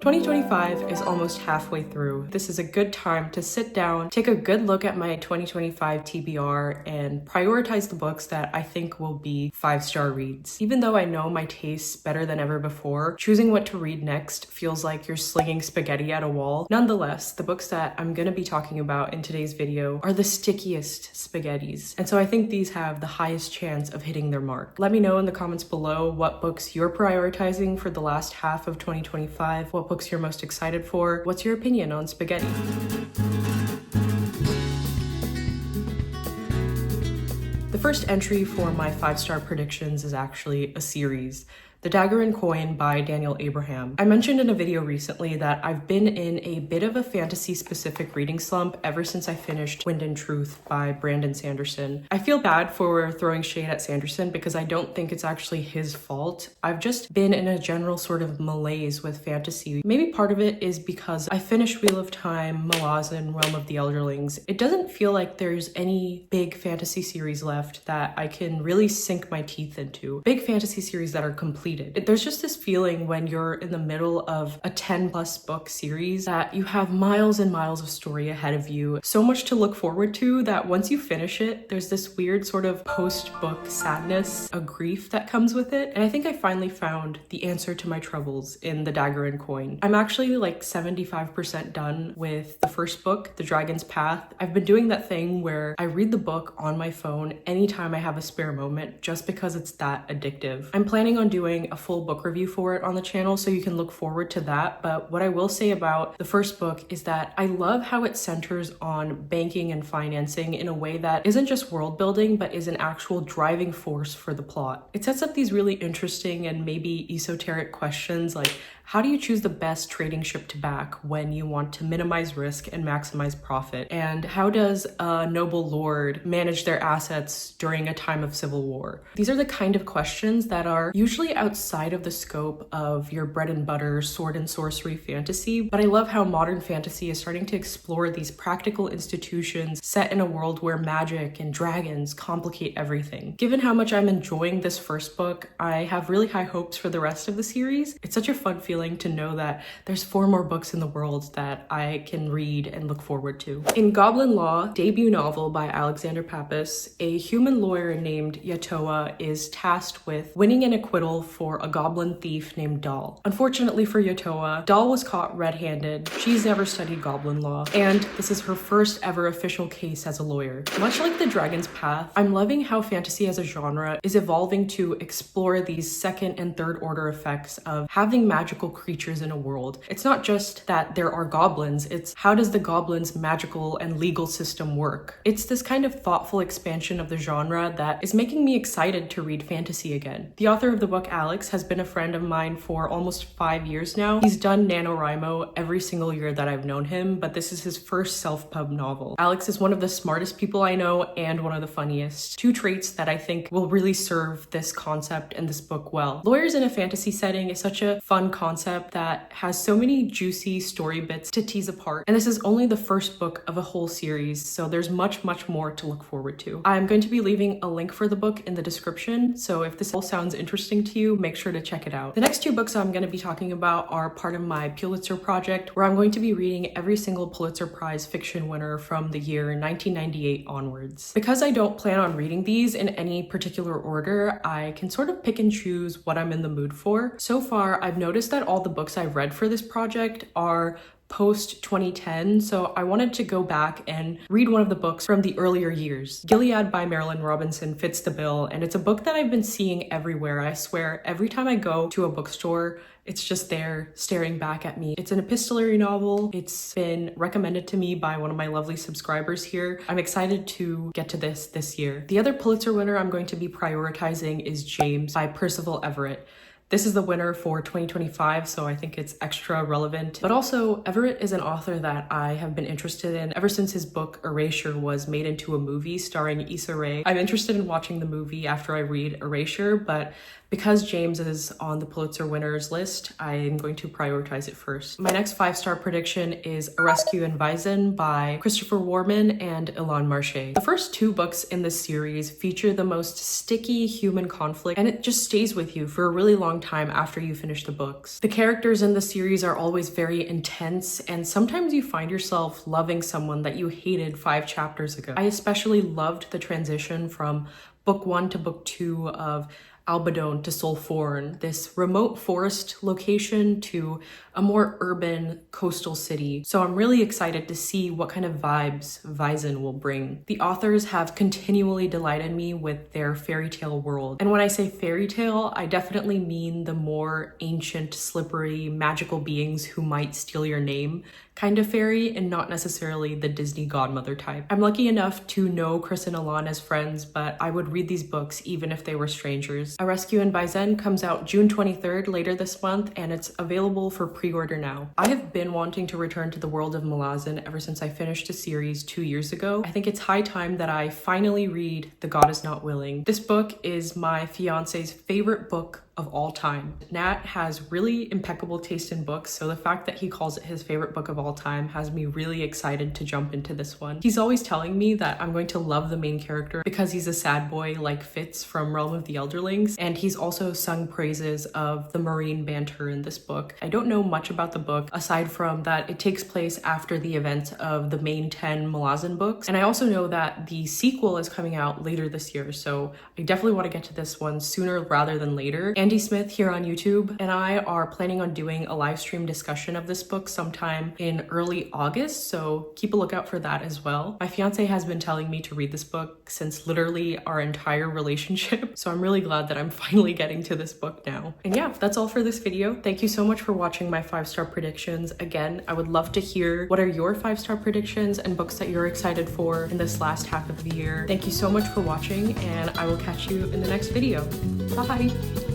2025 is almost halfway through. This is a good time to sit down, take a good look at my 2025 TBR, and prioritize the books that I think will be 5-star reads. Even though I know my tastes better than ever before, choosing what to read next feels like you're slinging spaghetti at a wall. Nonetheless, the books that I'm gonna be talking about in today's video are the stickiest spaghettis, and so I think these have the highest chance of hitting their mark. Let me know in the comments below what books you're prioritizing for the last half of 2025, what books you're most excited for. What's your opinion on spaghetti? The first entry for my 5-star predictions is actually a series. The Dagger and Coin by Daniel Abraham. I mentioned in a video recently that I've been in a bit of a fantasy-specific reading slump ever since I finished Wind and Truth by Brandon Sanderson. I feel bad for throwing shade at Sanderson because I don't think it's actually his fault. I've just been in a general sort of malaise with fantasy. Maybe part of it is because I finished Wheel of Time, Malazan, Realm of the Elderlings. It doesn't feel like there's any big fantasy series left that I can really sink my teeth into. Big fantasy series that are complete. There's just this feeling when you're in the middle of a 10+ book series that you have miles and miles of story ahead of you, so much to look forward to that once you finish it, there's this weird sort of post-book sadness, a grief that comes with it. And I think I finally found the answer to my troubles in The Dagger and Coin. I'm actually like 75% done with the first book, The Dragon's Path. I've been doing that thing where I read the book on my phone anytime I have a spare moment just because it's that addictive. I'm planning on doing a full book review for it on the channel, so you can look forward to that. But what I will say about the first book is that I love how it centers on banking and financing in a way that isn't just world building, but is an actual driving force for the plot. It sets up these really interesting and maybe esoteric questions like, how do you choose the best trading ship to back when you want to minimize risk and maximize profit? And how does a noble lord manage their assets during a time of civil war? These are the kind of questions that are usually outside of the scope of your bread and butter sword and sorcery fantasy, but I love how modern fantasy is starting to explore these practical institutions set in a world where magic and dragons complicate everything. Given how much I'm enjoying this first book, I have really high hopes for the rest of the series. It's such a fun feeling to know that there's 4 more books in the world that I can read and look forward to. In Goblin Law, debut novel by Alexander Pappas, a human lawyer named Yatoa is tasked with winning an acquittal for a goblin thief named Dal. Unfortunately for Yatoa, Dal was caught red-handed. She's never studied Goblin Law, and this is her first ever official case as a lawyer. Much like The Dragon's Path, I'm loving how fantasy as a genre is evolving to explore these second and third order effects of having magical creatures in a world. It's not just that there are goblins, it's how does the goblins' magical and legal system work? It's this kind of thoughtful expansion of the genre that is making me excited to read fantasy again. The author of the book, Alex, has been a friend of mine for almost 5 years now. He's done NaNoWriMo every single year that I've known him, but this is his first self-pub novel. Alex is one of the smartest people I know and one of the funniest. 2 traits that I think will really serve this concept and this book well. Lawyers in a fantasy setting is such a fun concept that has so many juicy story bits to tease apart, and this is only the first book of a whole series, so there's much more to look forward to. I'm going to be leaving a link for the book in the description, so if this all sounds interesting to you, make sure to check it out. The next 2 books I'm going to be talking about are part of my Pulitzer Project, where I'm going to be reading every single Pulitzer Prize fiction winner from the year 1998 onwards. Because I don't plan on reading these in any particular order, I can sort of pick and choose what I'm in the mood for. So far, I've noticed that all the books I've read for this project are post 2010, so I wanted to go back and read one of the books from the earlier years. Gilead by Marilyn Robinson fits the bill, and it's a book that I've been seeing everywhere. I swear, every time I go to a bookstore, it's just there staring back at me. It's an epistolary novel. It's been recommended to me by one of my lovely subscribers here. I'm excited to get to this year. The other Pulitzer winner I'm going to be prioritizing is James by Percival Everett. This is the winner for 2025, so I think it's extra relevant. But also, Everett is an author that I have been interested in ever since his book Erasure was made into a movie starring Issa Rae. I'm interested in watching the movie after I read Erasure, but because James is on the Pulitzer winners list, I am going to prioritize it first. My next 5-star prediction is A Rescue in Vizen by Christopher Warman and Ilan Marche. The first 2 books in this series feature the most sticky human conflict, and it just stays with you for a really long long time after you finish the books. The characters in the series are always very intense, and sometimes you find yourself loving someone that you hated 5 chapters ago. I especially loved the transition from book 1 to book 2 of Albadone to Solforn, this remote forest location to a more urban coastal city. So I'm really excited to see what kind of vibes Vizen will bring. The authors have continually delighted me with their fairy tale world. And when I say fairy tale, I definitely mean the more ancient, slippery, magical beings who might steal your name kind of fairy, and not necessarily the Disney godmother type. I'm lucky enough to know Chris and Alon as friends, but I would read these books even if they were strangers. A Rescue in Vizen comes out June 23rd later this month, and it's available for pre-order now. I have been wanting to return to the world of Malazan ever since I finished a series 2 years ago. I think it's high time that I finally read The God Is Not Willing. This book is my fiance's favorite book of all time. Nat has really impeccable taste in books, so the fact that he calls it his favorite book of all time has me really excited to jump into this one. He's always telling me that I'm going to love the main character because he's a sad boy like Fitz from Realm of the Elderlings, and he's also sung praises of the marine banter in this book. I don't know much about the book aside from that it takes place after the events of the main 10 Malazan books, and I also know that the sequel is coming out later this year, so I definitely want to get to this one sooner rather than later. Andy Smith here on YouTube and I are planning on doing a live stream discussion of this book sometime in early August, so keep a lookout for that as well. My fiance has been telling me to read this book since literally our entire relationship, so I'm really glad that I'm finally getting to this book now. And yeah, that's all for this video. Thank you so much for watching my 5-star predictions. Again, I would love to hear what are your 5-star predictions and books that you're excited for in this last half of the year. Thank you so much for watching, and I will catch you in the next video. Bye!